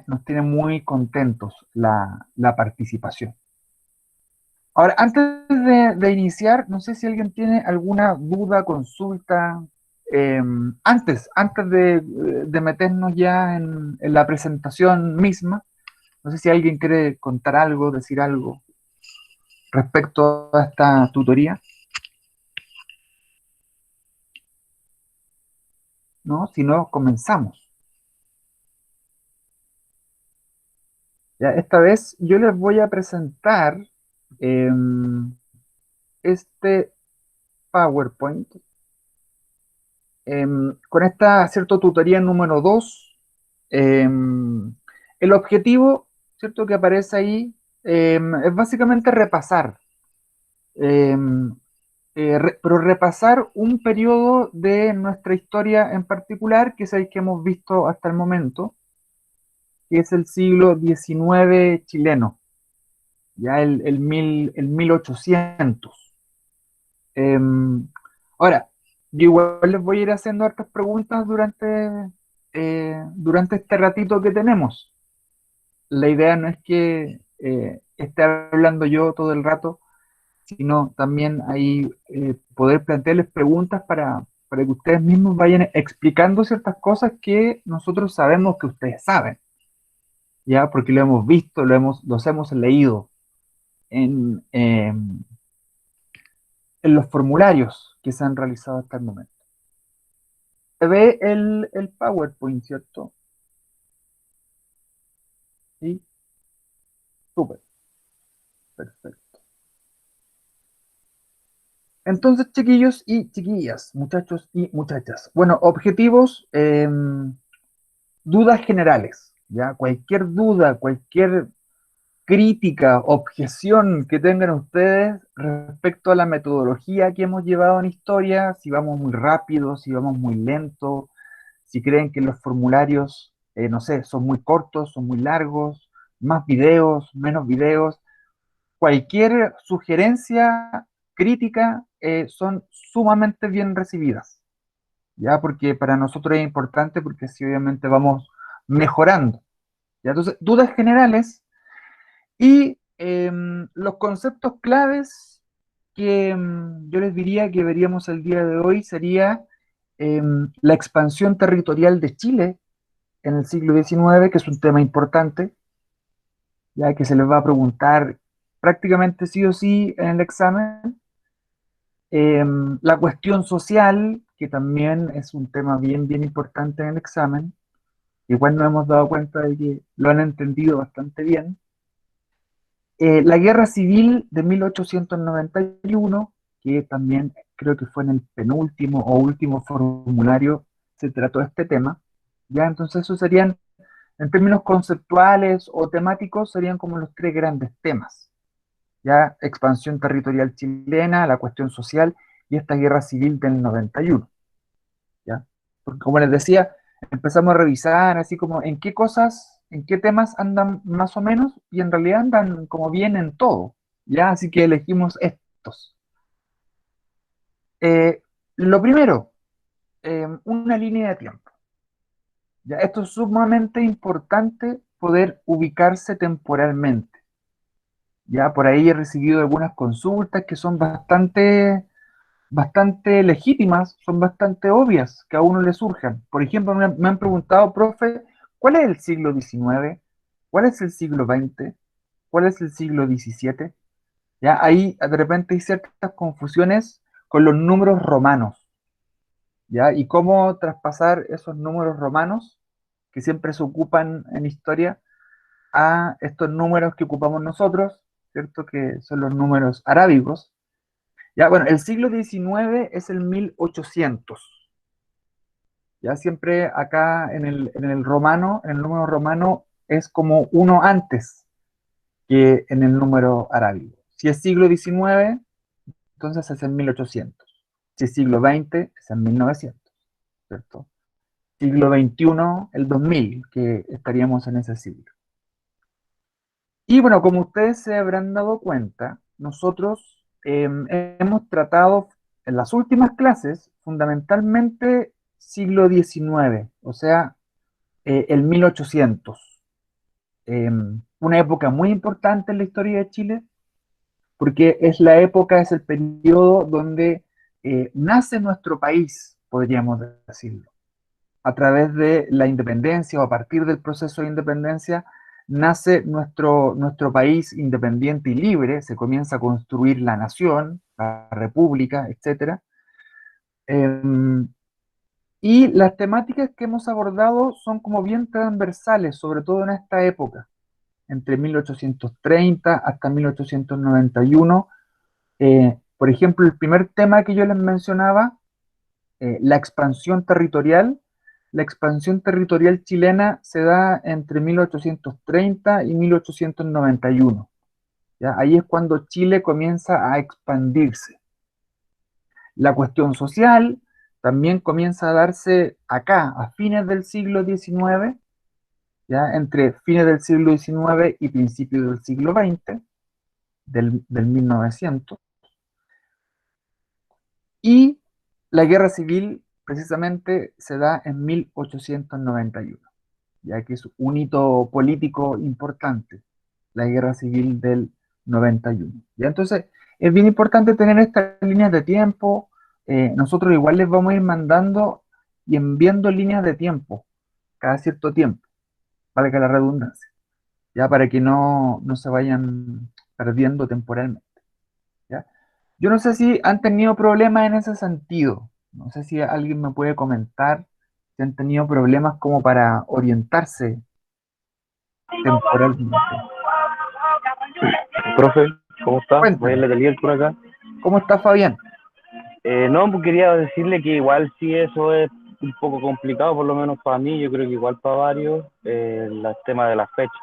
nos tiene muy contentos la participación. Ahora, antes de iniciar, no sé si alguien tiene alguna duda, consulta, antes de meternos ya en la presentación misma, no sé si alguien quiere contar algo, decir algo respecto a esta tutoría, ¿no? Si no, comenzamos. Ya, esta vez yo les voy a presentar este PowerPoint con esta, ¿cierto? Tutoría número 2. El objetivo, ¿cierto? Que aparece ahí es básicamente repasar, em, pero repasar un periodo de nuestra historia en particular, que es el que hemos visto hasta el momento, que es el siglo XIX chileno, ya el 1800. Ahora, yo igual les voy a ir haciendo hartas preguntas durante este ratito que tenemos. La idea no es que esté hablando yo todo el rato, sino también ahí poder plantearles preguntas para que ustedes mismos vayan explicando ciertas cosas que nosotros sabemos que ustedes saben, ya porque lo hemos visto, los hemos leído en, eh, en los formularios que se han realizado hasta el momento. Se ve el PowerPoint, ¿cierto? Sí, súper, perfecto. Entonces, chiquillos y chiquillas, muchachos y muchachas. Bueno, objetivos, dudas generales, ¿ya? Cualquier duda, cualquier crítica, objeción que tengan ustedes respecto a la metodología que hemos llevado en historia, si vamos muy rápido, si vamos muy lento, si creen que los formularios, no sé, son muy cortos, son muy largos, más videos, menos videos, cualquier sugerencia crítica son sumamente bien recibidas, ¿ya? Porque para nosotros es importante porque así obviamente vamos mejorando, ¿ya? Entonces, dudas generales y los conceptos claves que yo les diría que veríamos el día de hoy sería la expansión territorial de Chile en el siglo XIX, que es un tema importante, ya que se les va a preguntar prácticamente sí o sí en el examen. La cuestión social, que también es un tema bien, bien importante en el examen. Igual nos hemos dado cuenta de que lo han entendido bastante bien. La Guerra Civil de 1891, que también creo que fue en el penúltimo o último formulario, se trató este tema. Ya, entonces eso serían, en términos conceptuales o temáticos, serían como los tres grandes temas. Ya, expansión territorial chilena, la cuestión social y esta guerra civil del 91. ¿Ya? Porque como les decía, empezamos a revisar así como en qué cosas, en qué temas andan más o menos, y en realidad andan como bien en todo, ¿ya? Así que elegimos estos. Eh, lo primero, una línea de tiempo. ¿Ya? Esto es sumamente importante poder ubicarse temporalmente. Ya por ahí he recibido algunas consultas que son bastante legítimas, son bastante obvias que a uno le surjan. Por ejemplo, me han preguntado, profe, ¿cuál es el siglo XIX? ¿Cuál es el siglo XX? ¿Cuál es el siglo XVII? Ya ahí de repente hay ciertas confusiones con los números romanos, ¿ya? Y cómo traspasar esos números romanos que siempre se ocupan en historia a estos números que ocupamos nosotros, ¿cierto? Que son los números arábigos. Ya, bueno, el siglo XIX es el 1800. Ya siempre acá en el romano, en el número romano, es como uno antes que en el número arábigo. Si es siglo XIX, entonces es en 1800. Si es siglo XX, es en 1900, ¿cierto? Siglo XXI, el 2000, que estaríamos en ese siglo. Y bueno, como ustedes se habrán dado cuenta, nosotros hemos tratado en las últimas clases fundamentalmente siglo XIX, o sea, el 1800. una época muy importante en la historia de Chile, porque es el periodo donde nace nuestro país, podríamos decirlo. A través de la independencia o a partir del proceso de independencia, nace nuestro país independiente y libre, se comienza a construir la nación, la república, etc. Y las temáticas que hemos abordado son como bien transversales, sobre todo en esta época, entre 1830 hasta 1891. Por ejemplo, el primer tema que yo les mencionaba, la expansión territorial. La expansión territorial chilena se da entre 1830 y 1891. ¿Ya? Ahí es cuando Chile comienza a expandirse. La cuestión social también comienza a darse acá, a fines del siglo XIX, ¿ya? Entre fines del siglo XIX y principios del siglo XX, del 1900. Y la guerra civil precisamente se da en 1891, ya que es un hito político importante, la guerra civil del 91. ¿Ya? Entonces, es bien importante tener estas líneas de tiempo. Nosotros igual les vamos a ir mandando y enviando líneas de tiempo cada cierto tiempo, valga la redundancia, ya para que no se vayan perdiendo temporalmente. ¿Ya? Yo no sé si han tenido problemas en ese sentido. No sé si alguien me puede comentar si han tenido problemas como para orientarse temporalmente. Profe, ¿cómo está? Voy a Cuéntame, Letelier por acá. ¿cómo está Fabián? No, pues quería decirle que igual sí eso es un poco complicado, por lo menos para mí, yo creo que igual para varios, el tema de las fechas,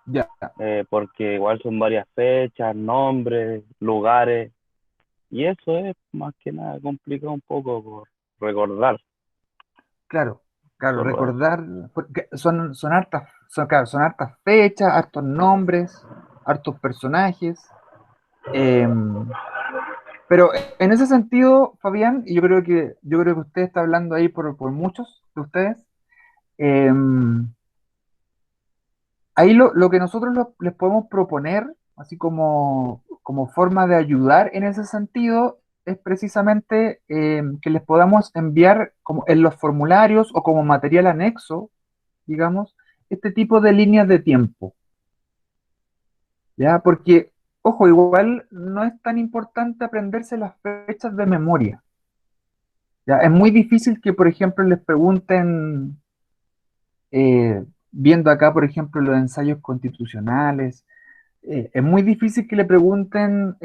Ya, porque igual son varias fechas, nombres, lugares, y eso es más que nada complicado un poco por recordar, claro, claro, solo eso. recordar, porque claro, son hartas fechas, hartos nombres, hartos personajes. Pero en ese sentido, Fabián, y yo creo que usted está hablando ahí por muchos de ustedes. em, Ahí lo que nosotros les podemos proponer, así como forma de ayudar en ese sentido, es precisamente que les podamos enviar como en los formularios o como material anexo, digamos, este tipo de líneas de tiempo, ¿ya? Porque, ojo, igual no es tan importante aprenderse las fechas de memoria, ¿ya? Es muy difícil que, por ejemplo, les pregunten, viendo acá, por ejemplo, los ensayos constitucionales. Es muy difícil que le pregunten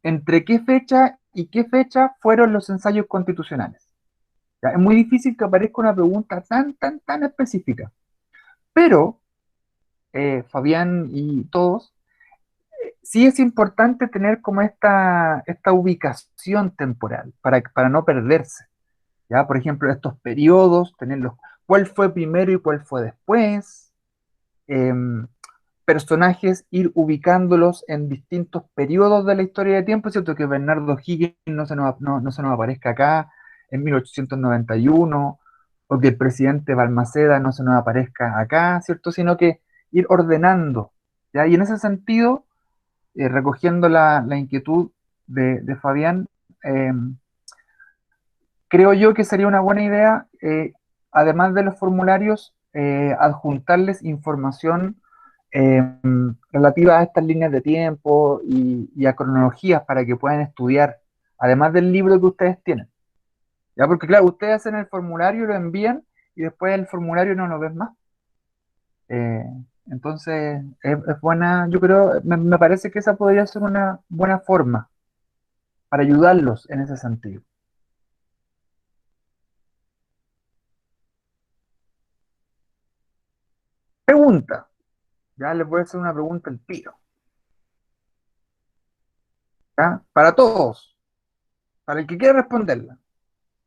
entre qué fecha y qué fecha fueron los ensayos constitucionales. ¿Ya? Es muy difícil que aparezca una pregunta tan, tan, tan específica. Pero, Fabián y todos, sí es importante tener como esta ubicación temporal para no perderse. ¿Ya? Por ejemplo, estos periodos, tenerlos, cuál fue primero y cuál fue después. Em, Personajes, ir ubicándolos en distintos periodos de la historia de tiempo, ¿cierto? Que Bernardo Higgins no se nos aparezca acá en 1891, o que el presidente Balmaceda no se nos aparezca acá, ¿cierto? Sino que ir ordenando, ¿ya? Y en ese sentido, recogiendo la inquietud de Fabián, eh, creo yo que sería una buena idea, además de los formularios, adjuntarles información relativa a estas líneas de tiempo y a cronologías para que puedan estudiar, además del libro que ustedes tienen. ¿Ya? Porque claro, ustedes hacen el formulario, lo envían y después el formulario no lo ven más. Eh, entonces, es buena, yo creo, me parece que esa podría ser una buena forma para ayudarlos en ese sentido. Pregunta. Ya les voy a hacer una pregunta al tiro. ¿Ya? Para todos, para el que quiera responderla.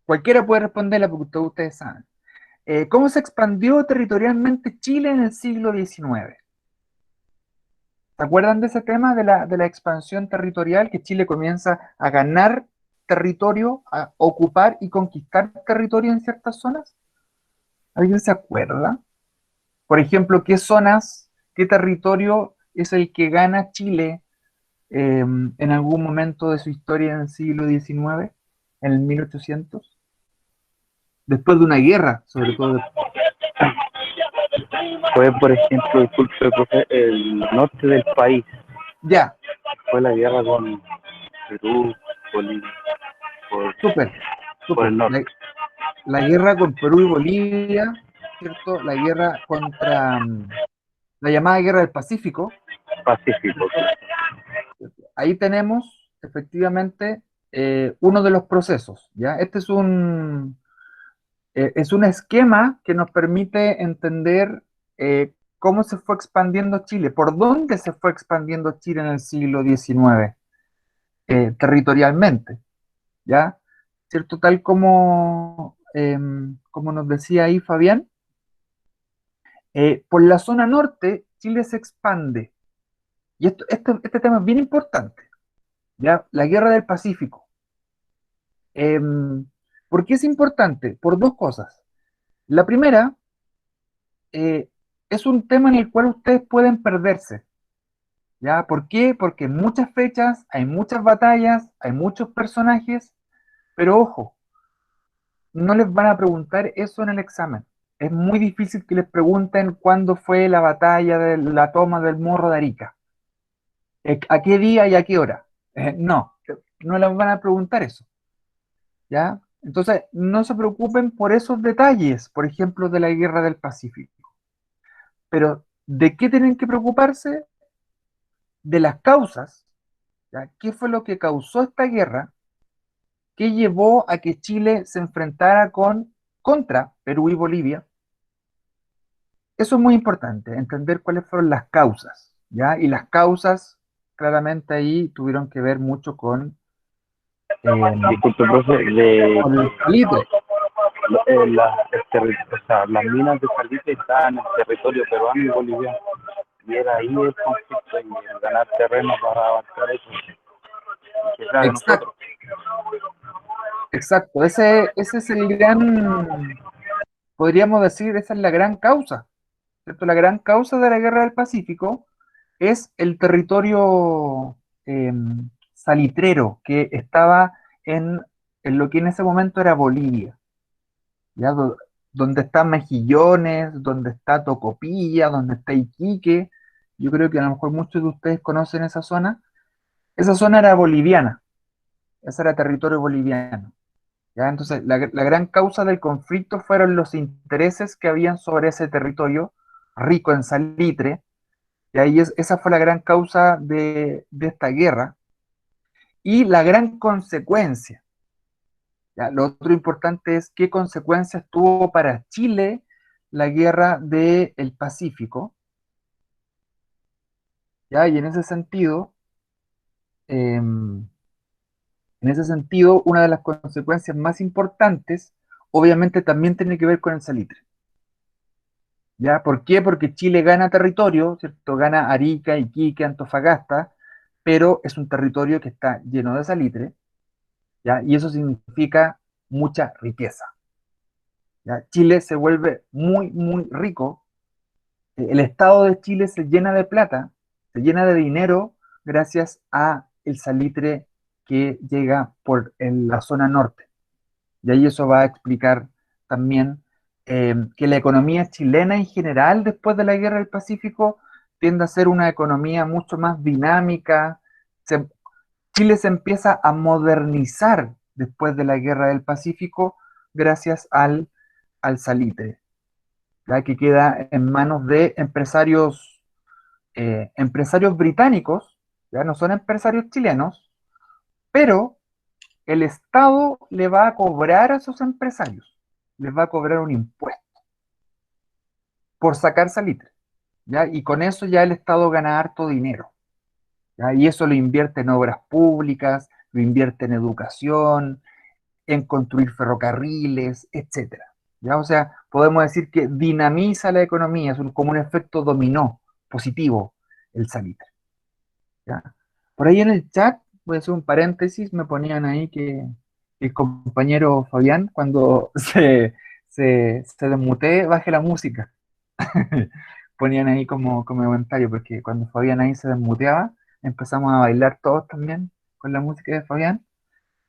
Cualquiera puede responderla porque todos ustedes saben. ¿Cómo se expandió territorialmente Chile en el siglo XIX? ¿Se acuerdan de ese tema de la expansión territorial? Que Chile comienza a ganar territorio, a ocupar y conquistar territorio en ciertas zonas. ¿Alguien se acuerda? Por ejemplo, ¿qué zonas ¿Qué territorio es el que gana Chile en algún momento de su historia en el siglo XIX, en el 1800? Después de una guerra, sobre todo. Fue, por ejemplo, disculpe, profe, el norte del país. Ya, Fue la guerra con Perú, Bolivia, por, súper, por súper. el norte, La guerra con Perú y Bolivia, ¿cierto? La guerra contra la llamada Guerra del Pacífico, Pacífico. ¿cierto? Ahí tenemos efectivamente uno de los procesos, ¿ya? Este es un esquema que nos permite entender cómo se fue expandiendo Chile, por dónde se fue expandiendo Chile en el siglo XIX, territorialmente, ¿ya? ¿Cierto? Tal como nos decía ahí Fabián, por la zona norte, Chile se expande. Y este tema es bien importante, ¿ya? La Guerra del Pacífico. Eh, ¿Por qué es importante? Por dos cosas. La primera, eh, es un tema en el cual ustedes pueden perderse, ¿ya? ¿Por qué? Porque en muchas fechas, hay muchas batallas, hay muchos personajes, pero ojo, no les van a preguntar eso en el examen. Es muy difícil que les pregunten cuándo fue la batalla de la toma del Morro de Arica. ¿A qué día y a qué hora? No, no les van a preguntar eso, ¿ya? Entonces, no se preocupen por esos detalles, por ejemplo, de la Guerra del Pacífico. Pero, ¿de qué tienen que preocuparse? De las causas, ¿ya? ¿Qué fue lo que causó esta guerra? ¿Qué llevó a que Chile se enfrentara contra Perú y Bolivia? Eso es muy importante, entender cuáles fueron las causas, ¿ya? Y las causas, claramente ahí tuvieron que ver mucho eh, Disculpe, profe, de con el salitre. o sea, las minas de salitre estaban en el territorio peruano y boliviano. Y era ahí el conflicto y el ganar terreno para avanzar eso. Que sea de Exacto, nosotros. exacto. Ese es el gran, podríamos decir, esa es la gran causa, ¿cierto? La gran causa de la Guerra del Pacífico es el territorio eh, salitrero que estaba en lo que en ese momento era Bolivia, ¿ya? Donde están Mejillones, donde está Tocopilla, donde está Iquique. Yo creo que a lo mejor muchos de ustedes conocen esa zona. Esa zona era boliviana, ese era territorio boliviano. ¿Ya? Entonces, la gran causa del conflicto fueron los intereses que habían sobre ese territorio rico en salitre, y ahí esa fue la gran causa de esta guerra, y la gran consecuencia. ¿Ya? Lo otro importante es qué consecuencias tuvo para Chile la guerra del Pacífico, ¿ya? Y en ese sentido, una de las consecuencias más importantes, obviamente, también tiene que ver con el salitre. ¿Ya? ¿Por qué? Porque Chile gana territorio, ¿cierto? Gana Arica, Iquique, Antofagasta, pero es un territorio que está lleno de salitre, ¿ya? Y eso significa mucha riqueza, ¿ya? Chile se vuelve muy, muy rico. El Estado de Chile se llena de plata, se llena de dinero gracias a el salitre que llega por en la zona norte. Y ahí eso va a explicar también que la economía chilena en general, después de la Guerra del Pacífico, tiende a ser una economía mucho más dinámica. Se- Chile se empieza a modernizar después de la Guerra del Pacífico gracias al salitre, ya que queda en manos de empresarios británicos, ya no son empresarios chilenos, pero el Estado le va a cobrar a esos empresarios, les va a cobrar un impuesto por sacar salitre, ¿ya? Y con eso ya el Estado gana harto dinero, ¿ya? Y eso lo invierte en obras públicas, lo invierte en educación, en construir ferrocarriles, etcétera, ¿ya? O sea, podemos decir que dinamiza la economía, como un efecto dominó positivo el salitre, ¿ya? Por ahí en el chat, voy a hacer un paréntesis, me ponían ahí que el compañero Fabián, cuando se desmutee, baje la música. ponían ahí como comentario, porque cuando Fabián ahí se desmuteaba, empezamos a bailar todos también con la música de Fabián.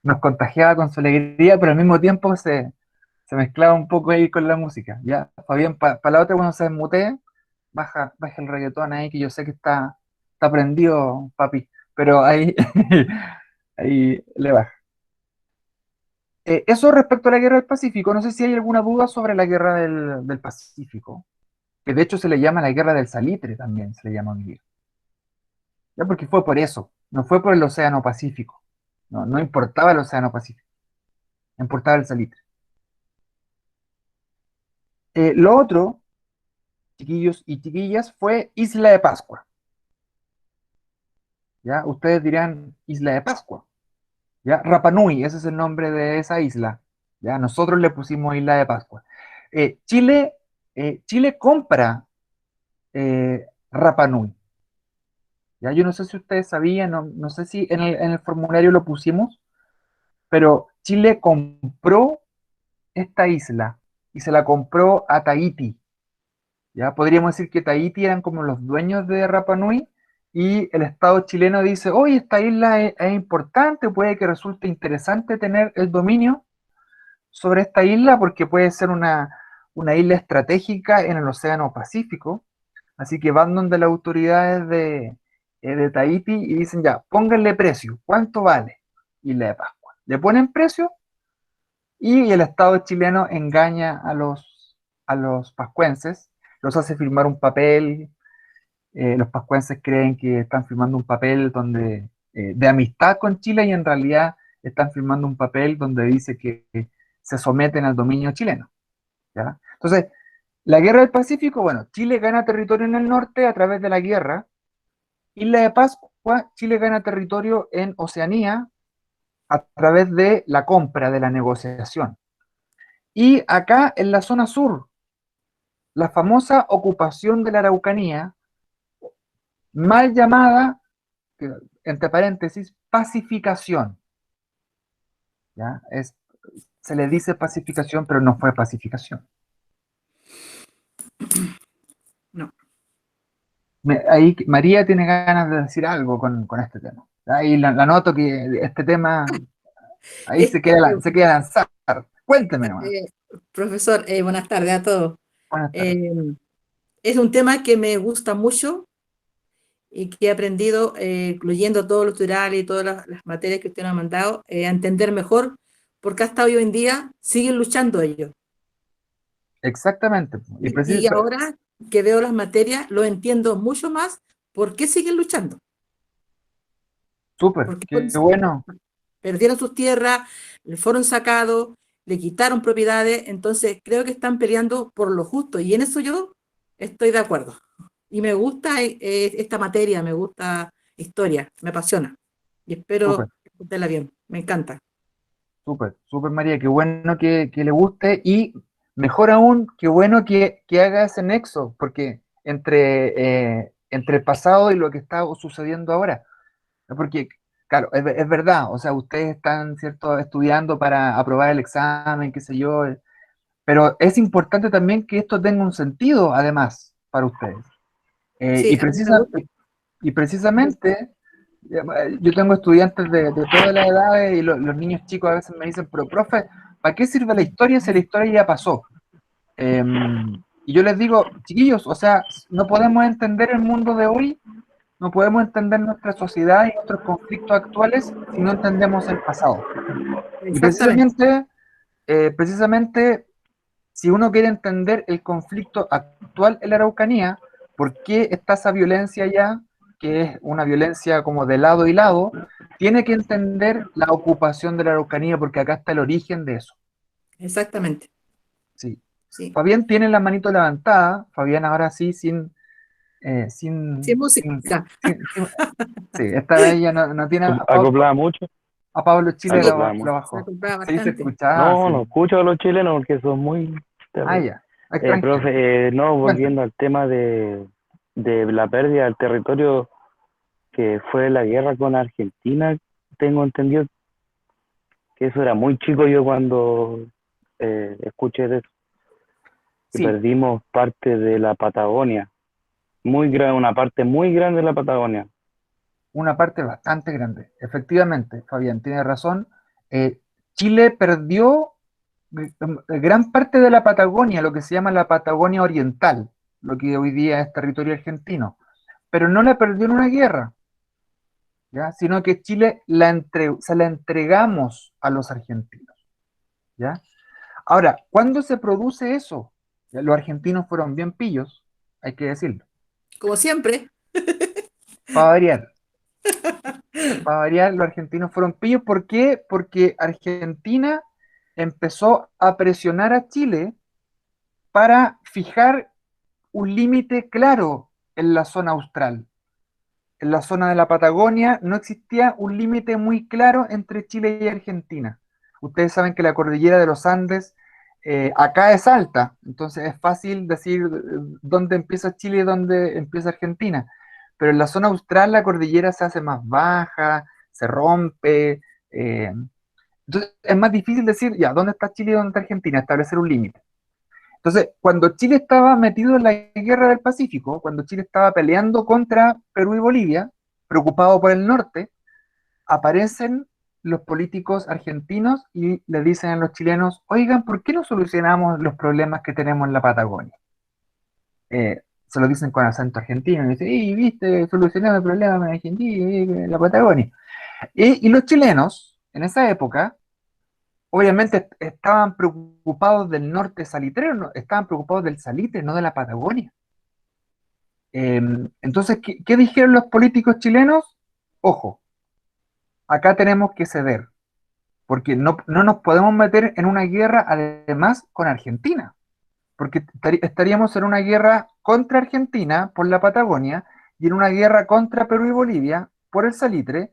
Nos contagiaba con su alegría, pero al mismo tiempo se mezclaba un poco ahí con la música. Ya, Fabián, para la otra cuando se desmutee, baja el reggaetón ahí, que yo sé que está prendido, papi, pero ahí, ahí le baja. Eso respecto a la guerra del Pacífico, no sé si hay alguna duda sobre la guerra del Pacífico, que de hecho se le llama la guerra del salitre también, se le llama hoy día. Ya porque fue por eso, no fue por el Océano Pacífico, no importaba el Océano Pacífico, importaba el salitre. Lo otro, chiquillos y chiquillas, fue Isla de Pascua. ¿Ya? Ustedes dirán Isla de Pascua. ¿Ya? Rapa Nui, ese es el nombre de esa isla. ¿Ya? Nosotros le pusimos Isla de Pascua. Chile, Chile compra Rapa Nui. ¿Ya? Yo no sé si ustedes sabían, no sé si en el formulario lo pusimos, pero Chile compró esta isla y se la compró a Tahití. ¿Ya? Podríamos decir que Tahití eran como los dueños de Rapa Nui y el Estado chileno dice, oye, esta isla es importante, puede que resulte interesante tener el dominio sobre esta isla porque puede ser una isla estratégica en el Océano Pacífico. Así que van donde las autoridades de Tahití y dicen, ya, pónganle precio, ¿cuánto vale Isla de Pascua? Le ponen precio y el Estado chileno engaña a los pascuenses, los hace firmar un papel. Los pascuenses creen que están firmando un papel de amistad con Chile y en realidad están firmando un papel donde dice que se someten al dominio chileno. ¿Ya? Entonces, la guerra del Pacífico, bueno, Chile gana territorio en el norte a través de la guerra. Isla de Pascua, Chile gana territorio en Oceanía a través de la compra, de la negociación. Y acá en la zona sur, la famosa ocupación de la Araucanía, mal llamada, entre paréntesis, pacificación. ¿Ya? Se le dice pacificación, pero no fue pacificación. No. Ahí María tiene ganas de decir algo con este tema. Ahí la noto que este tema, ahí Es- se queda lanzar. Cuénteme nomás. eh, Profesor, buenas tardes a todos. Buenas tardes. Eh, es un tema que me gusta mucho y que he aprendido, incluyendo todos los tutoriales y todas las materias que usted nos ha mandado, a entender mejor porque hasta hoy en día siguen luchando ellos. Exactamente. Y Y ahora que veo las materias, lo entiendo mucho más por qué siguen luchando. súper, Porque qué bueno, perdieron sus tierras, le fueron sacados, le quitaron propiedades, entonces creo que están peleando por lo justo y en eso yo estoy de acuerdo. Y me gusta esta materia, me gusta historia, me apasiona y súper, espero escucharla bien, me encanta. súper María, qué bueno que le guste y mejor aún, qué bueno que haga ese nexo, porque entre el pasado y lo que está sucediendo ahora. Porque, claro, es verdad, o sea, ustedes están, ¿cierto?, estudiando para aprobar el examen, qué sé yo, pero es importante también que esto tenga un sentido, además, para ustedes. Eh, Sí, y, a mí me precisa, gusta. y precisamente, yo tengo estudiantes de todas las edades y los niños chicos a veces me dicen, pero profe, ¿para qué sirve la historia si la historia ya pasó? Y yo les digo, chiquillos, o sea, no podemos entender el mundo de hoy, no podemos entender nuestra sociedad y nuestros conflictos actuales si no entendemos el pasado. Y Exactamente, precisamente, si uno quiere entender el conflicto actual en la Araucanía, por qué está esa violencia allá, que es una violencia como de lado y lado, tiene que entender la ocupación de la Araucanía, porque acá está el origen de eso. exactamente, Sí. sí. Fabián tiene la manito levantada, Fabián ahora sí, Sin sin- música, sí, esta vez ya no tiene Acoplaba mucho, a Pablo Chile sí, acoplaba lo mucho. se bajó. compraba Sí, se bastante. escuchaba, No, no sí. escucho a los chilenos porque son muy Ah, terribles. ya. Ay, tranquilo. Profe, no, Cuéntame. volviendo al tema de la pérdida del territorio que fue la guerra con Argentina, tengo entendido que eso era muy chico yo cuando escuché de eso, que Sí, perdimos parte de la Patagonia. Muy grande, una parte muy grande de la Patagonia. Una parte bastante grande. Efectivamente, Fabián, tiene razón. Eh, Chile perdió gran parte de la Patagonia, lo que se llama la Patagonia Oriental, lo que hoy día es territorio argentino, pero no la perdió en una guerra, ¿ya? Sino que Chile se la entregamos a los argentinos, ¿ya? Ahora, ¿cuándo se produce eso? Ya, los argentinos fueron bien pillos, hay que decirlo, Como siempre. para variar. Para variar, los argentinos fueron pillos. ¿Por qué? Porque Argentina empezó a presionar a Chile para fijar un límite claro en la zona austral. En la zona de la Patagonia no existía un límite muy claro entre Chile y Argentina. Ustedes saben que la cordillera de los Andes acá es alta, entonces es fácil decir dónde empieza Chile y dónde empieza Argentina. Pero en la zona austral la cordillera se hace más baja, se rompe. Entonces es más difícil decir, ya, ¿dónde está Chile y dónde está Argentina? Establecer un límite. Entonces, cuando Chile estaba metido en la guerra del Pacífico, cuando Chile estaba peleando contra Perú y Bolivia, preocupado por el norte, aparecen los políticos argentinos y le dicen a los chilenos, oigan, ¿por qué no solucionamos los problemas que tenemos en la Patagonia? Se lo dicen con acento argentino, y dicen, y viste, solucionamos el problema en Argentina, en la Patagonia. Y los chilenos, en esa época, obviamente estaban preocupados del norte salitrero, estaban preocupados del salitre, no de la Patagonia. Entonces, ¿qué dijeron los políticos chilenos? Ojo, acá tenemos que ceder, porque no nos podemos meter en una guerra además con Argentina, porque estaríamos en una guerra contra Argentina por la Patagonia y en una guerra contra Perú y Bolivia por el salitre,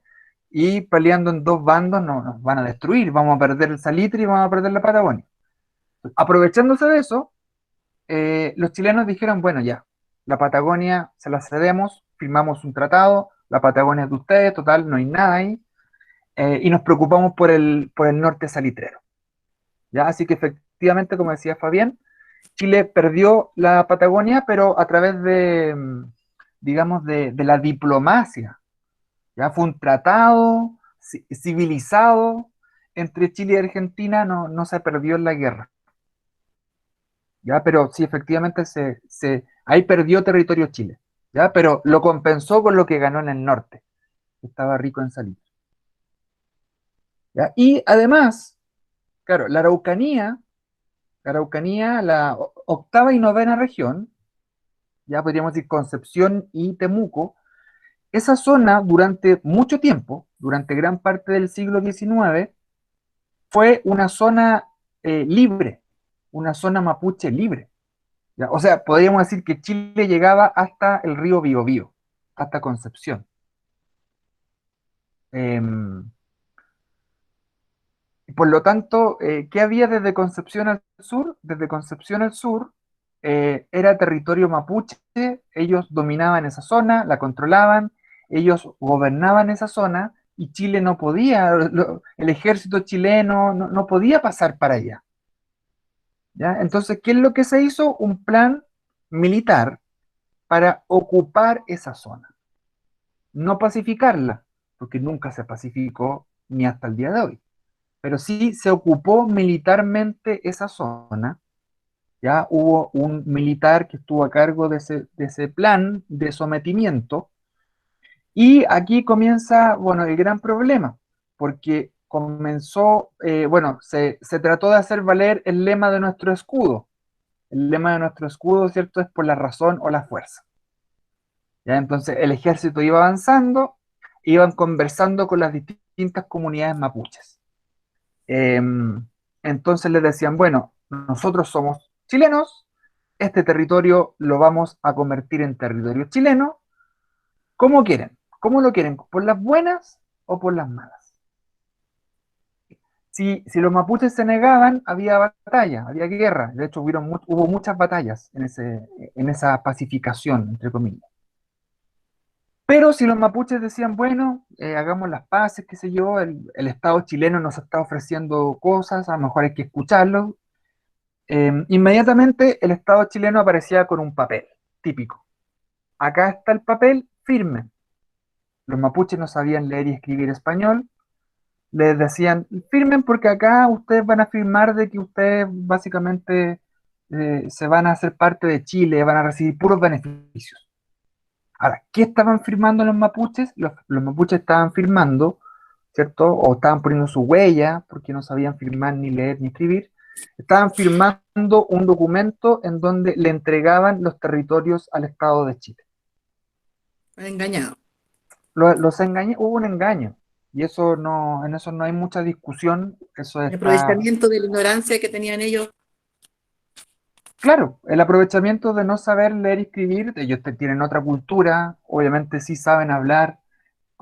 y peleando en dos bandos nos van a destruir, vamos a perder el salitre y vamos a perder la Patagonia. Aprovechándose de eso, los chilenos dijeron, bueno, ya, la Patagonia se la cedemos, firmamos un tratado, la Patagonia es de ustedes, total, no hay nada ahí, y nos preocupamos por el norte salitrero. ¿Ya? Así que efectivamente, como decía Fabián, Chile perdió la Patagonia, pero a través de, digamos, de la diplomacia. ¿Ya? Fue un tratado civilizado entre Chile y Argentina, no se perdió en la guerra. ¿Ya? Pero sí, efectivamente, ahí perdió territorio Chile, ¿ya? Pero lo compensó con lo que ganó en el norte, que estaba rico en salitre, ¿ya? Y además, claro, la Araucanía, la octava y novena región, ya podríamos decir Concepción y Temuco, esa zona durante mucho tiempo, durante gran parte del siglo XIX, fue una zona libre, una zona mapuche libre. ¿Ya? O sea, podríamos decir que Chile llegaba hasta el río Biobío, hasta Concepción. Em, por lo tanto, ¿qué había desde Concepción al sur? Desde Concepción al sur era territorio mapuche, ellos dominaban esa zona, la controlaban, ellos gobernaban esa zona y Chile no podía, el ejército chileno no podía pasar para allá. ¿Ya? Entonces, ¿qué es lo que se hizo? Un plan militar para ocupar esa zona, no pacificarla, porque nunca se pacificó ni hasta el día de hoy, pero sí se ocupó militarmente esa zona. Ya hubo un militar que estuvo a cargo de ese plan de sometimiento, y aquí comienza, bueno, el gran problema, porque comenzó, bueno, se trató de hacer valer el lema de nuestro escudo. El lema de nuestro escudo, ¿cierto?, es por la razón o la fuerza. ¿Ya? Entonces el ejército iba avanzando, iban conversando con las distintas comunidades mapuches. Eh, entonces les decían, bueno, nosotros somos chilenos, este territorio lo vamos a convertir en territorio chileno. ¿Cómo quieren? ¿Cómo lo quieren? ¿Por las buenas o por las malas? Si los mapuches se negaban, había batalla, había guerra. De hecho, hubo muchas batallas en esa pacificación, entre comillas. Pero si los mapuches decían, bueno, hagamos las paces, qué sé yo, el Estado chileno nos está ofreciendo cosas, a lo mejor hay que escucharlo, inmediatamente el Estado chileno aparecía con un papel típico. acá está el papel, firmen. Los mapuches no sabían leer y escribir español, les decían, firmen porque acá ustedes van a firmar de que ustedes básicamente se van a hacer parte de Chile, van a recibir puros beneficios. Ahora, ¿qué estaban firmando los mapuches? Los mapuches estaban firmando, ¿cierto? O estaban poniendo su huella, porque no sabían firmar ni leer ni escribir. Estaban firmando un documento en donde le entregaban los territorios al Estado de Chile. Engañado. Los engañé, hubo un engaño. Y eso no, en eso no hay mucha discusión. Eso El está, aprovechamiento de la ignorancia que tenían ellos. claro, el aprovechamiento de no saber leer y escribir. Ellos tienen otra cultura, obviamente sí saben hablar,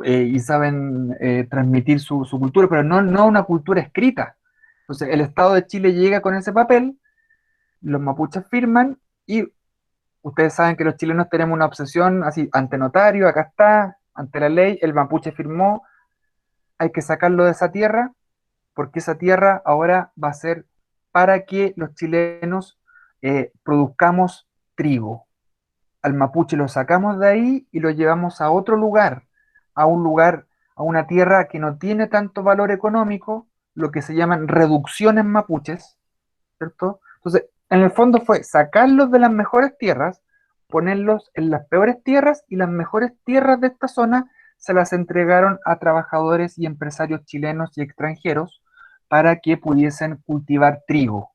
y saben transmitir su cultura, pero no una cultura escrita. Entonces, el Estado de Chile llega con ese papel, los mapuches firman y ustedes saben que los chilenos tenemos una obsesión así, ante notario, acá está, ante la ley, el mapuche firmó, hay que sacarlo de esa tierra, porque esa tierra ahora va a ser para que los chilenos produzcamos trigo. Al mapuche lo sacamos de ahí y lo llevamos a otro lugar, a un lugar, a una tierra que no tiene tanto valor económico, lo que se llaman reducciones mapuches, ¿cierto? Entonces, en el fondo fue sacarlos de las mejores tierras, ponerlos en las peores tierras y las mejores tierras de esta zona se las entregaron a trabajadores y empresarios chilenos y extranjeros para que pudiesen cultivar trigo.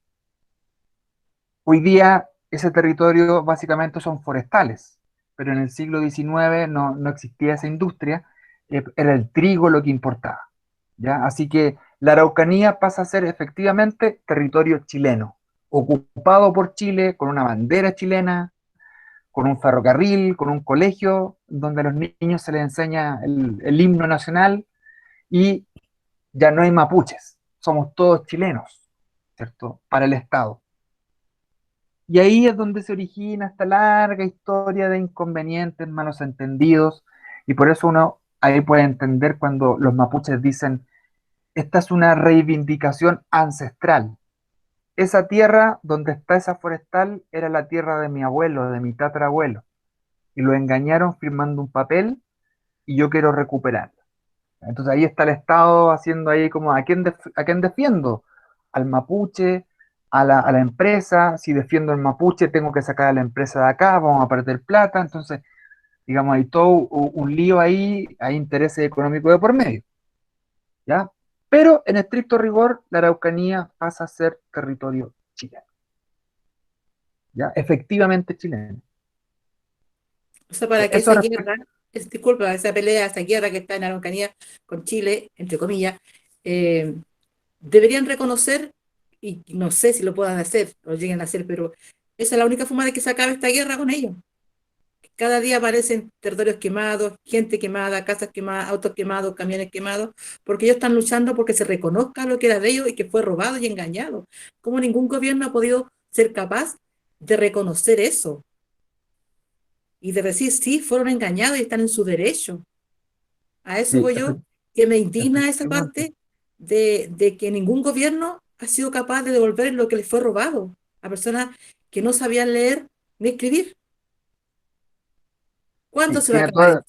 Hoy día ese territorio básicamente son forestales, pero en el siglo XIX no existía esa industria, era el trigo lo que importaba, ¿ya? Así que la Araucanía pasa a ser efectivamente territorio chileno, ocupado por Chile, con una bandera chilena, con un ferrocarril, con un colegio, donde a los niños se les enseña el himno nacional y ya no hay mapuches, somos todos chilenos, ¿cierto? Para el Estado. Y ahí es donde se origina esta larga historia de inconvenientes, malos entendidos, y por eso uno ahí puede entender cuando los mapuches dicen, esta es una reivindicación ancestral. Esa tierra donde está esa forestal era la tierra de mi abuelo, de mi tatarabuelo, y lo engañaron firmando un papel y yo quiero recuperarlo. Entonces ahí está el Estado haciendo ahí como, a quién defiendo? Al mapuche, a la empresa, si defiendo el mapuche tengo que sacar a la empresa de acá, vamos a perder plata, entonces, digamos, hay todo un lío ahí, hay intereses económicos de por medio, ¿ya? Pero en estricto rigor, la Araucanía pasa a ser territorio chileno, ¿ya? Efectivamente chileno. O sea, para que Eso esa respecto, guerra, disculpa, esa pelea, esa guerra que está en Araucanía con Chile, entre comillas, eh, deberían reconocer, y no sé si lo puedan hacer o lleguen a hacer, pero esa es la única forma de que se acabe esta guerra con ellos. Cada día aparecen territorios quemados, gente quemada, casas quemadas, autos quemados, camiones quemados, porque ellos están luchando porque se reconozca lo que era de ellos y que fue robado y engañado. Como ningún gobierno ha podido ser capaz de reconocer eso y de decir, sí, fueron engañados y están en su derecho. A eso sí, voy yo, que me indigna esa efectivamente. parte de que ningún gobierno ha sido capaz de devolver lo que les fue robado a personas que no sabían leer ni escribir. ¿Cuándo Sí, se va a acabar esto?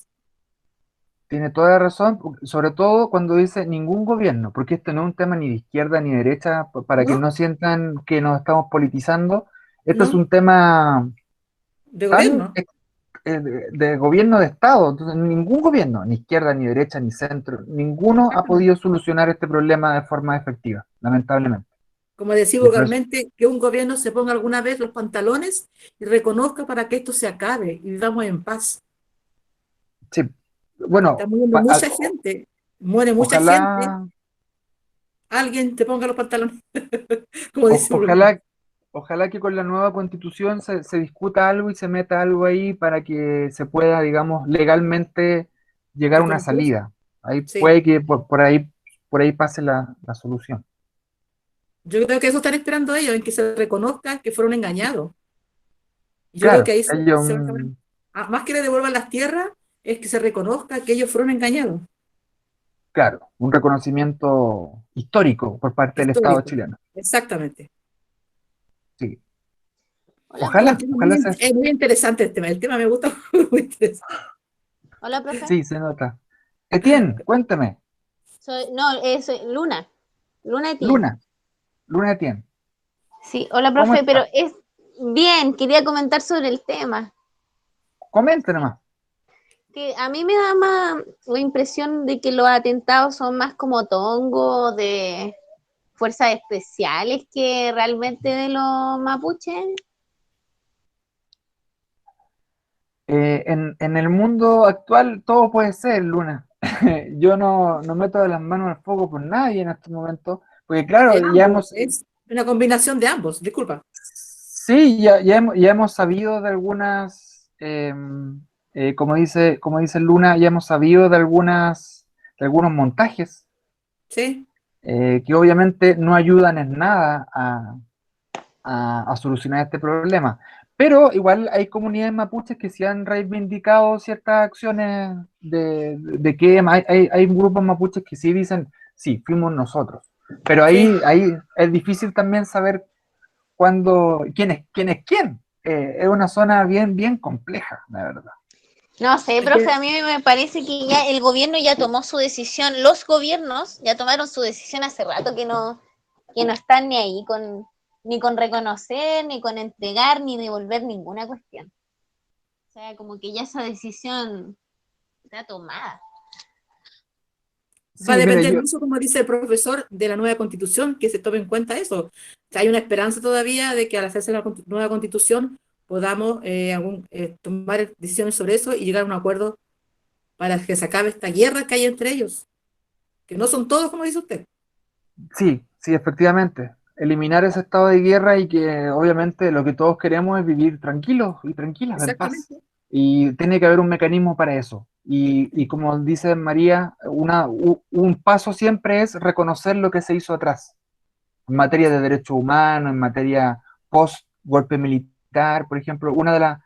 tiene toda la razón, sobre todo cuando dice ningún gobierno, porque esto no es un tema ni de izquierda ni de derecha, para que ¿No? no sientan que nos estamos politizando. Esto es ¿No? un tema De tan gobierno. de gobierno de Estado. Entonces, ningún gobierno, ni izquierda, ni derecha, ni centro, ninguno ha Exactamente. podido solucionar este problema de forma efectiva, lamentablemente. Como decía Y por eso, vulgarmente, que un gobierno se ponga alguna vez los pantalones y reconozca para que esto se acabe y vivamos en paz. sí, bueno, Está muriendo mucha gente, muere mucha gente, ojalá, alguien te ponga los pantalones, como dice vulgarmente. ojalá. Ojalá que con la nueva constitución se discuta algo y se meta algo ahí para que se pueda, digamos, legalmente llegar a una ¿Reconocer eso? salida. Ahí Sí. puede que por ahí pase la solución. Yo creo que eso están esperando ellos, en que se reconozca que fueron engañados. Y yo creo que Claro, ahí hay se va a acabar. Más que le devuelvan las tierras, es que se reconozca que ellos fueron engañados. claro, un reconocimiento histórico por parte del Estado Histórico. chileno. Exactamente. Sí. Hola, Es un Ojalá, profe. tema ojalá sea. es muy interesante el tema me gusta muy interesante. Hola, profe. Sí, se nota. Etienne, cuéntame. Soy Luna. Luna Etienne. Luna, Luna Etienne, Sí, hola, ¿cómo profe, pero está? es bien, quería comentar sobre el tema. Comente nomás. Que a mí me da más la impresión de que los atentados son más como tongo de fuerzas especiales que realmente de los mapuches. En el mundo actual todo puede ser, Luna. Yo no meto las manos al fuego por nadie en estos momentos, porque claro, De ambos, es una combinación de ambos, disculpa. sí, ya hemos sabido de algunas, como dice Luna, ya hemos sabido de algunos montajes Sí, que obviamente no ayudan en nada a solucionar este problema. Pero igual hay comunidades mapuches que sí han reivindicado ciertas acciones de que hay grupos mapuches que sí dicen, sí, fuimos nosotros. Pero sí. ahí es difícil también saber quién es quién. Es una zona bien compleja, la verdad. No sé, Es profe, que a mí me parece que ya el gobierno ya tomó su decisión, los gobiernos ya tomaron su decisión hace rato que no están ni ahí ni con reconocer, ni con entregar, ni devolver ninguna cuestión. O sea, como que ya esa decisión está tomada. va a Sí, mira, depender mucho, como dice el profesor, de la nueva constitución, que se tome en cuenta eso. O sea, hay una esperanza todavía de que al hacerse la nueva constitución podamos tomar decisiones sobre eso y llegar a un acuerdo para que se acabe esta guerra que hay entre ellos, que no son todos, como dice usted. sí, efectivamente. Eliminar ese estado de guerra y que obviamente lo que todos queremos es vivir tranquilos y tranquilas, en paz. Exactamente, Y tiene que haber un mecanismo para eso. Y como dice María, un paso siempre es reconocer lo que se hizo atrás, en materia de derechos humanos, en materia post-golpe militar, por ejemplo. Una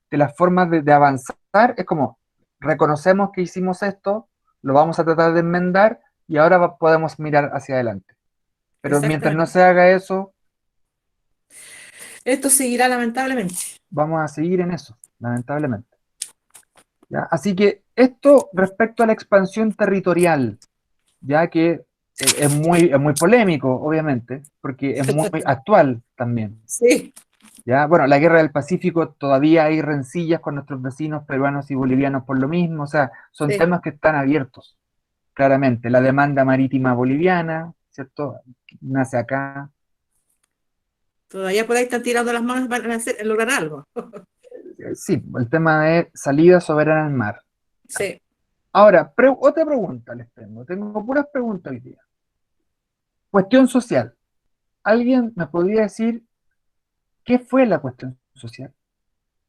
de las formas de avanzar es como reconocemos que hicimos esto, lo vamos a tratar de enmendar y ahora podemos mirar hacia adelante. Pero mientras no exactamente. se haga eso, Esto seguirá lamentablemente. vamos a seguir en eso, lamentablemente. ¿Ya? Así que esto respecto a la expansión territorial, ya que es muy polémico, obviamente, porque es muy actual también. Sí, ¿Ya? Bueno, la guerra del Pacífico todavía hay rencillas con nuestros vecinos peruanos y bolivianos por lo mismo, o sea, son sí. temas que están abiertos, claramente. La demanda marítima boliviana, ¿cierto? Nace acá. Todavía por ahí están tirando las manos para lograr algo. Sí, el tema de salida soberana al mar. Sí. Ahora, otra pregunta les tengo puras preguntas hoy día. Cuestión social. ¿Alguien me podría decir qué fue la cuestión social?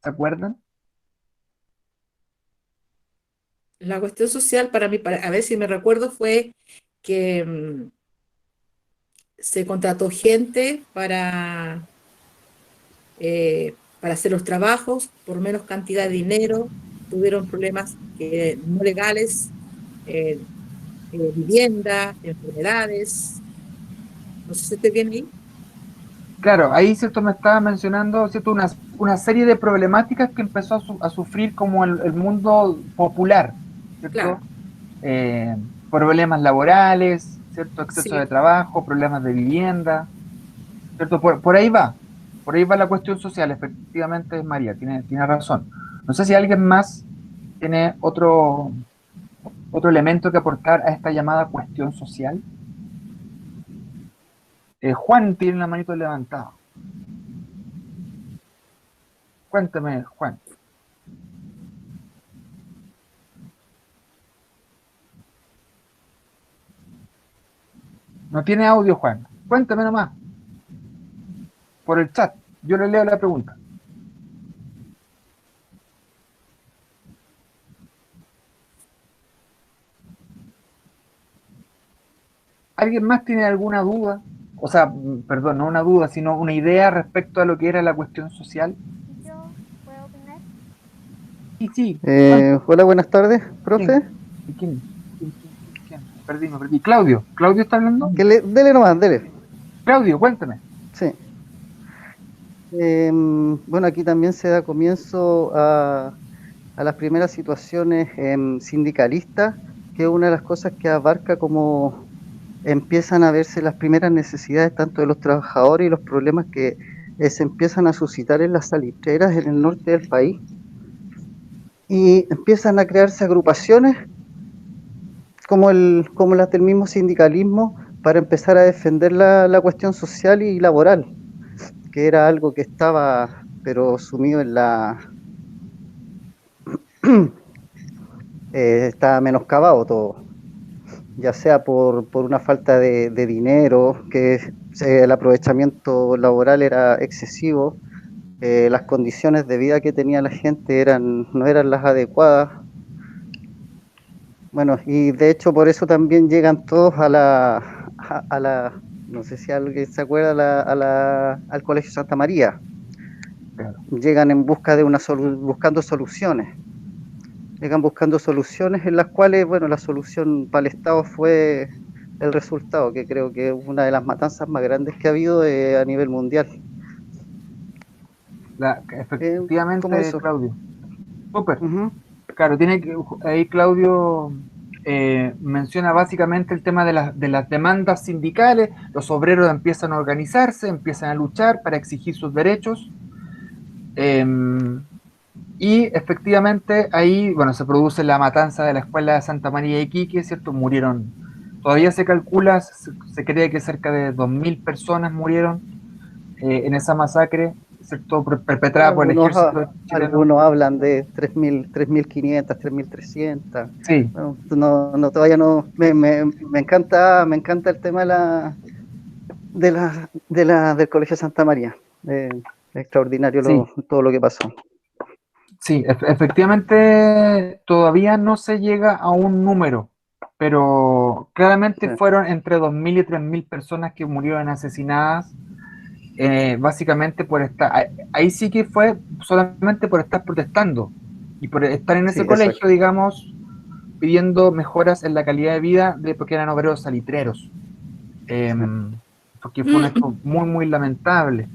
¿Se acuerdan? La cuestión social para mí, a ver si me recuerdo, fue que se contrató gente para hacer los trabajos por menos cantidad de dinero, tuvieron problemas no legales, eh, vivienda, enfermedades, no sé si usted viene ahí. Claro, ahí, ¿cierto? Me estaba mencionando, ¿cierto? Una serie de problemáticas que empezó a sufrir como el mundo popular, Claro, ¿cierto? Problemas laborales, ¿cierto? Exceso de sí, trabajo, problemas de vivienda, ¿cierto? Por ahí va la cuestión social, efectivamente, María, tiene razón. No sé si alguien más tiene otro elemento que aportar a esta llamada cuestión social. Juan tiene la manito levantada. Cuéntame, Juan. No tiene audio, Juan. Cuéntame nomás, por el chat. Yo le leo la pregunta. ¿Alguien más tiene alguna duda? O sea, perdón, no una duda, sino una idea respecto a lo que era la cuestión social. ¿Yo puedo opinar? Sí, cuéntame. Hola, buenas tardes, ¿Quién? profe. ¿Quién? Me perdí. Claudio. ¿Claudio está hablando? Dele nomás, dele. Claudio, cuéntame. Sí. Bueno, aquí también se da comienzo a las primeras situaciones sindicalistas, que es una de las cosas que abarca como empiezan a verse las primeras necesidades tanto de los trabajadores y los problemas que se empiezan a suscitar en las salitreras en el norte del país. Y empiezan a crearse agrupaciones como las del mismo sindicalismo para empezar a defender la cuestión social y laboral, que era algo que estaba pero sumido en estaba menoscabado todo, ya sea por una falta de dinero, que el aprovechamiento laboral era excesivo, las condiciones de vida que tenía la gente no eran las adecuadas. Bueno, y de hecho por eso también llegan todos no sé si alguien se acuerda, al Colegio Santa María. Claro. Llegan en busca de buscando soluciones. Llegan buscando soluciones en las cuales, bueno, la solución para el Estado fue el resultado, que creo que es una de las matanzas más grandes que ha habido a nivel mundial. Como Efectivamente, eso. Claudio. Súper. Ujú. Claro, ahí Claudio menciona básicamente el tema de las demandas sindicales. Los obreros empiezan a organizarse, empiezan a luchar para exigir sus derechos. Y efectivamente ahí, bueno, se produce la matanza de la escuela de Santa María de Iquique, ¿cierto? Murieron, todavía se calcula, se cree que cerca de 2000 personas murieron en esa masacre, ¿cierto? Perpetrada por el ejército chileno. Algunos hablan de 3.500, 3.300. Sí, Bueno, todavía no. Me encanta el tema del Colegio Santa María. Extraordinario sí, todo lo que pasó. sí, efectivamente todavía no se llega a un número, pero claramente Sí, fueron entre 2000 y 3000 personas que murieron asesinadas, básicamente por estar, ahí sí que fue solamente por estar protestando y por estar en sí, ese colegio, exacto. digamos, pidiendo mejoras en la calidad de vida porque eran obreros salitreros, eh, Sí. porque fue un hecho muy, muy lamentable.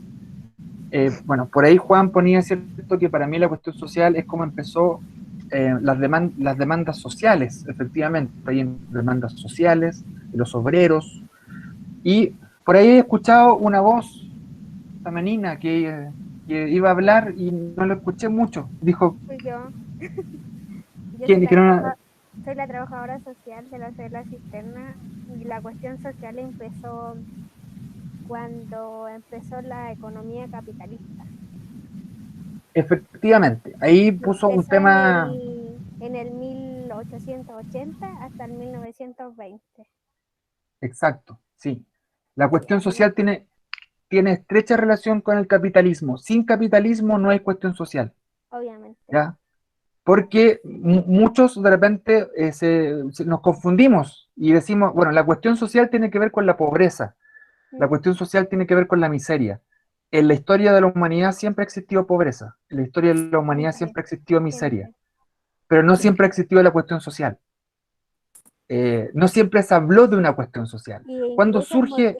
Bueno, por ahí Juan ponía cierto que para mí la cuestión social es como empezó las demandas sociales, efectivamente, hay demandas sociales de los obreros, y por ahí he escuchado una voz femenina que iba a hablar y no lo escuché mucho, dijo, Soy yo. Yo ¿quién? Que no- soy la trabajadora social de la Cela Cisterna y la cuestión social empezó cuando empezó la economía capitalista. efectivamente, ahí puso un Empezó tema en el 1880 hasta el 1920. exacto, sí. La Sí, cuestión social tiene estrecha relación con el capitalismo. Sin capitalismo no hay cuestión social, obviamente. ¿ya? Porque muchos de repente nos confundimos y decimos, bueno, la cuestión social tiene que ver con la pobreza, la cuestión social tiene que ver con la miseria. En la historia de la humanidad siempre ha existido pobreza, en la historia de la humanidad Siempre, siempre ha existido miseria, siempre. pero no siempre ha existido la cuestión social. No siempre se habló de una cuestión social. Y Cuando incluso surge,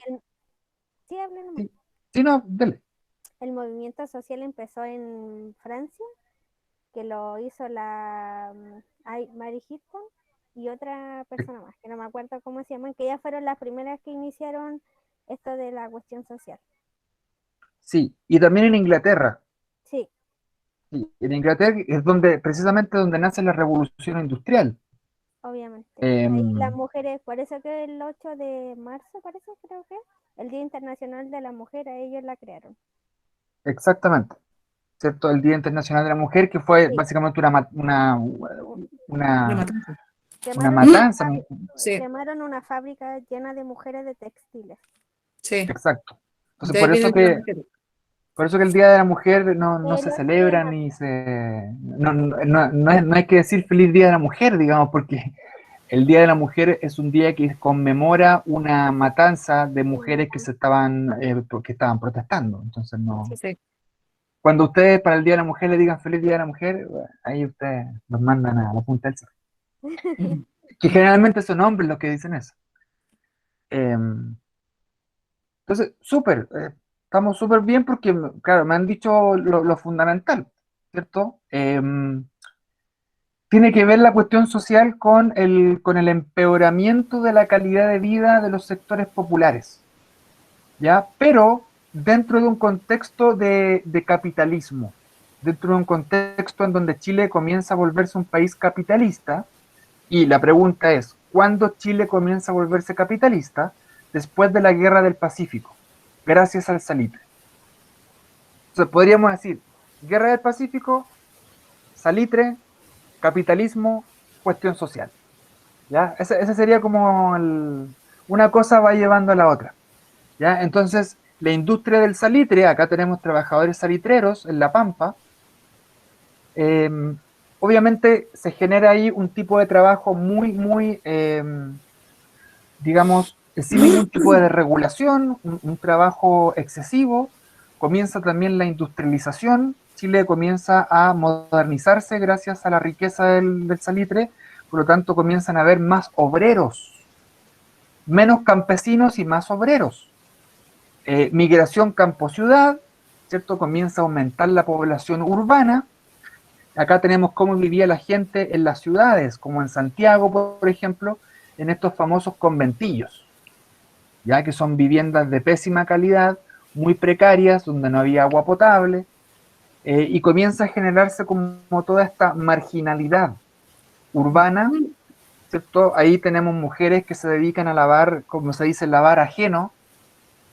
sí, hablé nomás. sí, sí, no, dele. El movimiento social empezó en Francia, que lo hizo Mary Hitton y otra persona más, que no me acuerdo cómo se llaman, que ellas fueron las primeras que iniciaron esto de la cuestión social. Sí, y también en Inglaterra. Sí, Sí, en Inglaterra es donde, precisamente donde nace la revolución industrial. obviamente. Ahí las Em, mujeres, por eso que el 8 de marzo, parece, creo que, el Día Internacional de la Mujer, a ellos la crearon. exactamente, ¿cierto? El Día Internacional de la Mujer, que fue Sí, básicamente Una una, matanza. una quemaron una, matanza, Sí, quemaron una fábrica llena de mujeres de textiles. sí. exacto. Entonces, De ahí viene el Día de la Mujer. por eso que el Día de la Mujer no El se 8 de celebra marzo, ni se... no hay que decir Feliz Día de la Mujer, digamos, porque el Día de la Mujer es un día que conmemora una matanza de sí, mujeres que estaban protestando. Entonces, no... sí. Sí. Cuando ustedes para el Día de la Mujer le digan Feliz Día de la Mujer, bueno, ahí ustedes los mandan a la punta del cerro. Que generalmente son hombres los que dicen eso. Entonces, súper. estamos súper bien porque, claro, me han dicho lo fundamental, ¿cierto? Tiene que ver la cuestión social con el empeoramiento de la calidad de vida de los sectores populares, ¿ya? Pero dentro de un contexto de capitalismo, dentro de un contexto en donde Chile comienza a volverse un país capitalista, y la pregunta es, ¿cuándo Chile comienza a volverse capitalista? Después de la Guerra del Pacífico, gracias al salitre. Entonces podríamos decir, Guerra del Pacífico, salitre, capitalismo, cuestión social. ¿Ya? Ese sería como una cosa va llevando a la otra. ¿Ya? Entonces, la industria del salitre, acá tenemos trabajadores salitreros en La Pampa, obviamente se genera ahí un tipo de trabajo muy, digamos, sin ningún tipo de regulación, un trabajo excesivo. Comienza también la industrialización. Chile comienza a modernizarse gracias a la riqueza del salitre, por lo tanto comienzan a haber más obreros, menos campesinos y más obreros. Migración campo-ciudad, ¿cierto? Comienza a aumentar la población urbana. Acá tenemos cómo vivía la gente en las ciudades, como en Santiago, por ejemplo, en estos famosos conventillos, ya que son viviendas de pésima calidad, muy precarias, donde no había agua potable, y comienza a generarse como toda esta marginalidad urbana, ¿cierto? Ahí tenemos mujeres que se dedican a lavar, como se dice, lavar ajeno,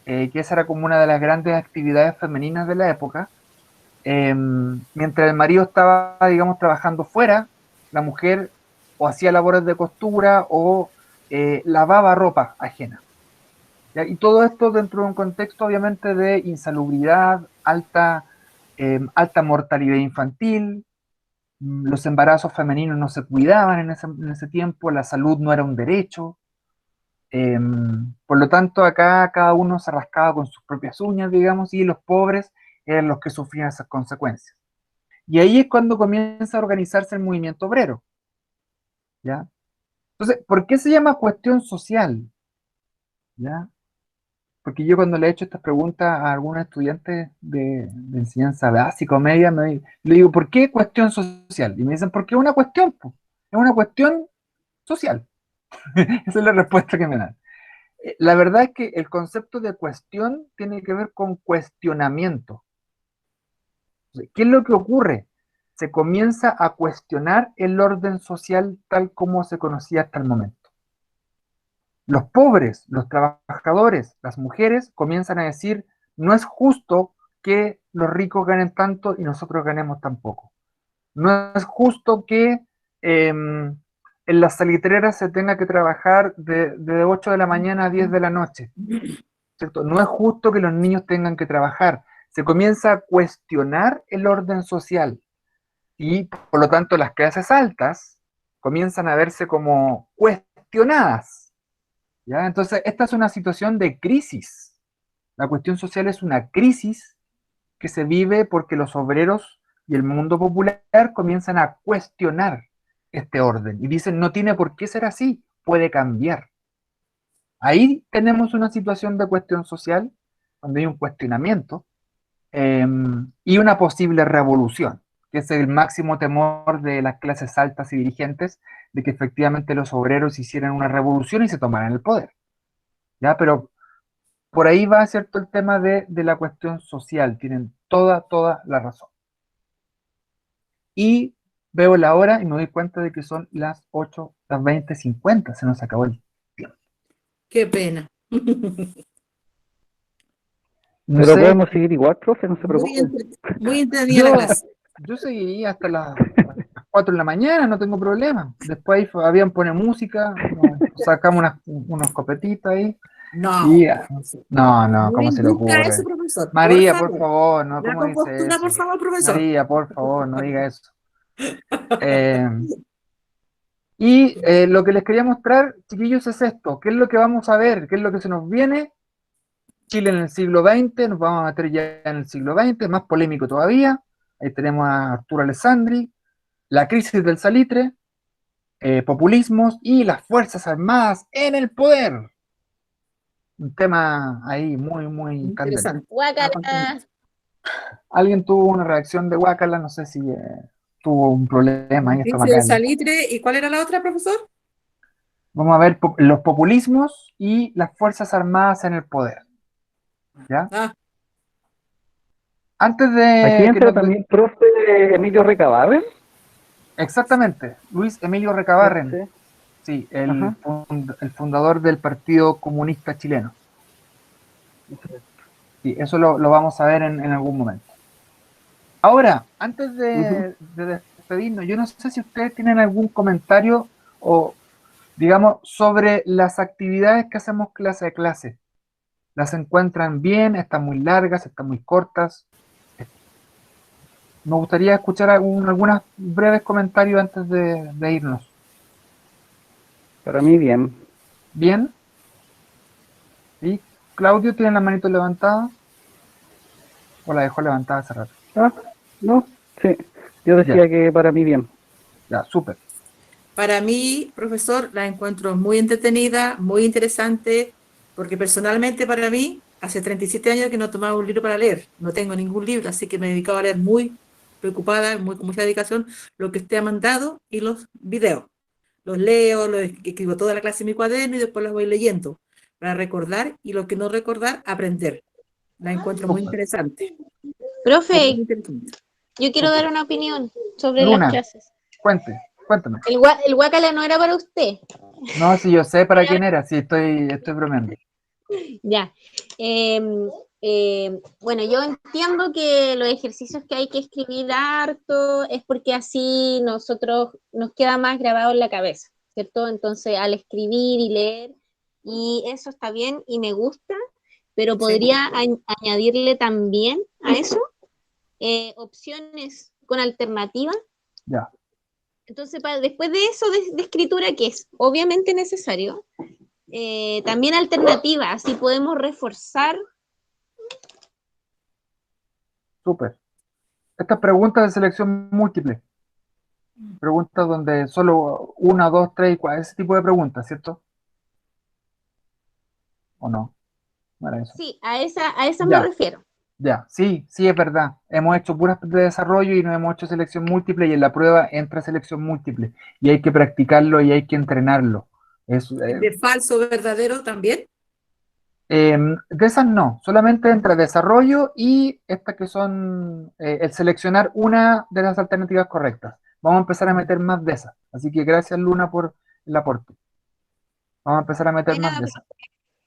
que esa era como una de las grandes actividades femeninas de la época. Mientras el marido estaba, digamos, trabajando fuera, la mujer o hacía labores de costura o lavaba ropa ajena. ¿Ya? Y todo esto dentro de un contexto, obviamente, de insalubridad, alta mortalidad infantil, los embarazos femeninos no se cuidaban en ese tiempo, la salud no era un derecho. Por lo tanto, acá cada uno se rascaba con sus propias uñas, digamos, y los pobres eran los que sufrían esas consecuencias. Y ahí es cuando comienza a organizarse el movimiento obrero, ¿ya? Entonces, ¿por qué se llama cuestión social? ¿Ya? Porque yo cuando le he hecho estas preguntas a algunos estudiantes de enseñanza básica o media, le digo, ¿por qué cuestión social? Y me dicen, porque es una cuestión, pues, es una cuestión social. Esa es la respuesta que me dan. La verdad es que el concepto de cuestión tiene que ver con cuestionamiento. ¿Qué es lo que ocurre? Se comienza a cuestionar el orden social tal como se conocía hasta el momento. Los pobres, los trabajadores, las mujeres comienzan a decir, no es justo que los ricos ganen tanto y nosotros ganemos tan poco. No es justo que en las salitreras se tenga que trabajar de 8 de la mañana a 10 de la noche, ¿cierto? No es justo que los niños tengan que trabajar. Se comienza a cuestionar el orden social y por lo tanto las clases altas comienzan a verse como cuestionadas, ¿ya? Entonces esta es una situación de crisis. La cuestión social es una crisis que se vive porque los obreros y el mundo popular comienzan a cuestionar este orden y dicen no tiene por qué ser así, puede cambiar. Ahí tenemos una situación de cuestión social, donde hay un cuestionamiento y una posible revolución, que es el máximo temor de las clases altas y dirigentes, de que efectivamente los obreros hicieran una revolución y se tomaran el poder. ¿Ya? Pero por ahí va, ¿cierto?, el tema de la cuestión social, tienen toda la razón. Y veo la hora y me doy cuenta de que son las 8, las 20:50, se nos acabó el tiempo. Qué pena. No Pero sé, podemos seguir igual, profe, no se preocupe. Muy entretenida la clase. yo seguiría hasta las 4 de la mañana, no tengo problema. Después ahí habían pone música, sacamos unos copetitos ahí. No, Y no, no ¿cómo se le induzca eso, ocurre? profesor. Por María, por favor. favor, no, La ¿cómo dice compostura, por eso? favor, profesor. María, por favor, no diga eso. Eh, lo que les quería mostrar, chiquillos, es esto. ¿Qué es lo que vamos a ver? ¿Qué es lo que se nos viene? Chile en el siglo XX, nos vamos a meter ya en el siglo XX, más polémico todavía. Ahí tenemos a Arturo Alessandri, la crisis del salitre, populismos y las Fuerzas Armadas en el poder. un tema ahí muy candente. Interesante. Guácala. Alguien tuvo una reacción de guácala, no sé si tuvo un problema ahí Dice de estomacal. salitre. ¿Y cuál era la otra, profesor? Vamos a ver los populismos y las Fuerzas Armadas en el poder. ¿Ya? Ah, Antes Aquí de que entra nos... también profe Emilio Recabarren. Exactamente, Luis Emilio Recabarren, Sí. sí, Ajá. el fundador del Partido Comunista Chileno. Sí, eso lo vamos a ver en algún momento. Ahora, antes Ujú. de despedirnos, yo no sé si ustedes tienen algún comentario o, digamos, sobre las actividades que hacemos clase a clase. ¿Las encuentran bien? ¿Están muy largas? ¿Están muy cortas? Me gustaría escuchar algunos breves comentarios antes de irnos. Para mí bien. ¿Bien? ¿Sí? ¿Claudio tiene la manito levantada? ¿O la dejó levantada hace rato? Ah, no, sí. Yo Ya, decía que para mí bien. ya, súper. para mí, profesor, la encuentro muy entretenida, muy interesante, porque personalmente para mí, hace 37 años que no tomaba un libro para leer. No tengo ningún libro, así que me he dedicado a leer muy preocupada, muy, con mucha dedicación, lo que usted ha mandado y los videos. Los leo, los escribo toda la clase en mi cuaderno y después los voy leyendo para recordar y lo que no recordar, aprender. La encuentro muy Súper, interesante. Muy Profe, interesante. yo quiero súper. dar una opinión sobre las Luna, clases. cuéntame. El guácala no era para usted. No, si yo sé para quién era, sí, estoy bromeando. Ya. Bueno, yo entiendo que los ejercicios que hay que escribir harto es porque así nosotros nos queda más grabado en la cabeza, ¿cierto? Entonces, al escribir y leer, y eso está bien y me gusta, pero Sí. podría añadirle también a eso opciones con alternativa. Ya, Entonces, después de eso de escritura, que es obviamente necesario, también alternativa, así podemos reforzar. súper. Estas preguntas de selección múltiple, preguntas donde solo una, dos, tres, ese tipo de preguntas, ¿cierto? ¿O no? No era eso. Sí, a esas me Ya, refiero. ya, sí, sí, es verdad. Hemos hecho puras de desarrollo y no hemos hecho selección múltiple y en la prueba entra selección múltiple y hay que practicarlo y hay que entrenarlo. Es, De falso verdadero también. de esas no, solamente entra desarrollo y estas que son el seleccionar una de las alternativas correctas. Vamos a empezar a meter más de esas. Así que gracias Luna por el aporte. Vamos a empezar a meter más de Buena, esas.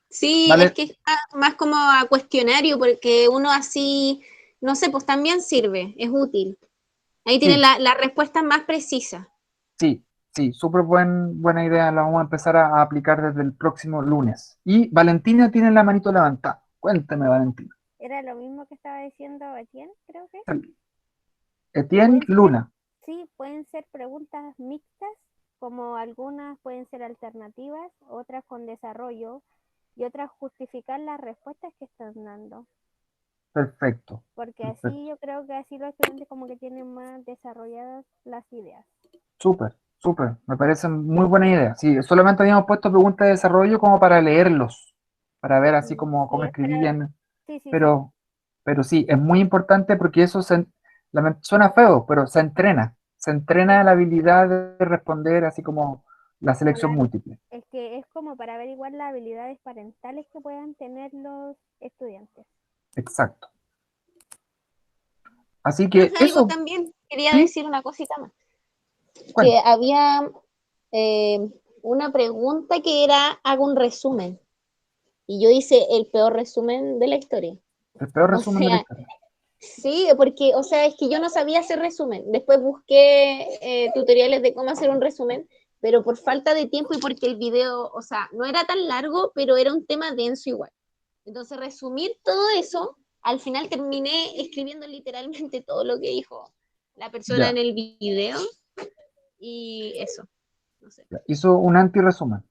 sí, es Vale, que está más como a cuestionario, porque uno así, no sé, pues también sirve, es útil. Ahí tiene sí, la respuesta más precisa. sí, sí, súper buena idea. La vamos a empezar a aplicar desde el próximo lunes. Y Valentina tiene la manito levantada. Cuénteme, Valentina. Era lo mismo que estaba diciendo Etienne, creo que. Etienne Pueden ser, Luna. sí, pueden ser preguntas mixtas, como algunas pueden ser alternativas, otras con desarrollo y otras justificar las respuestas que están dando. Perfecto. Porque Perfecto. así yo creo que así los estudiantes como que tienen más desarrolladas las ideas. Súper, súper. Me parece muy buena idea. Sí, solamente habíamos puesto preguntas de desarrollo como para leerlos, para ver así Sí, cómo es para... escribían. Sí, sí, sí. Pero, pero sí, es muy importante porque eso suena feo, pero se entrena. Se Sí, entrena la habilidad de responder así como la como selección múltiple. es que es como para averiguar las habilidades parentales que puedan tener los estudiantes. Exacto. Así ¿Sabes que algo eso, también? Quería sí, decir una cosita más. Que cuenta. había eh, una pregunta que era, hago un resumen. Y yo hice el peor resumen de la historia. El peor O resumen de la sea, historia. sí, porque, o sea, es que yo no sabía hacer resumen. Después busqué tutoriales de cómo hacer un resumen, pero por falta de tiempo y porque el video, o sea, no era tan largo, pero era un tema denso igual. Entonces, resumir todo eso, al final terminé escribiendo literalmente todo lo que dijo la persona en Ya, el video y eso, no sé. ya. Hizo un anti-resumen.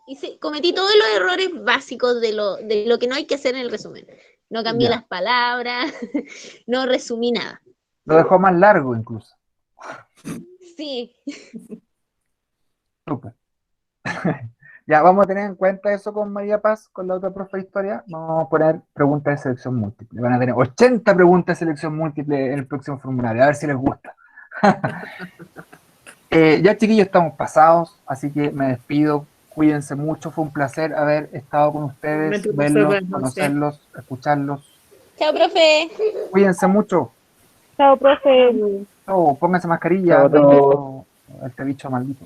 Y sí, cometí todos los errores básicos de lo que no hay que hacer en el resumen. No cambié Ya. las palabras, no resumí nada. Lo dejó más largo incluso. Sí, Súper. Ya, vamos a tener en cuenta eso con María Paz, con la otra profe de historia. Vamos a poner preguntas de selección múltiple. Van a tener 80 preguntas de selección múltiple en el próximo formulario, a ver si les gusta. Ya, chiquillos, estamos pasados, así que me despido. Cuídense mucho, fue un placer haber estado con ustedes, Igualmente, profesor, verlos, buenas noches. conocerlos, escucharlos. Chao, profe. Cuídense mucho. Chao, profe. Chao, pónganse mascarilla, Chao a todos. este bicho maldito.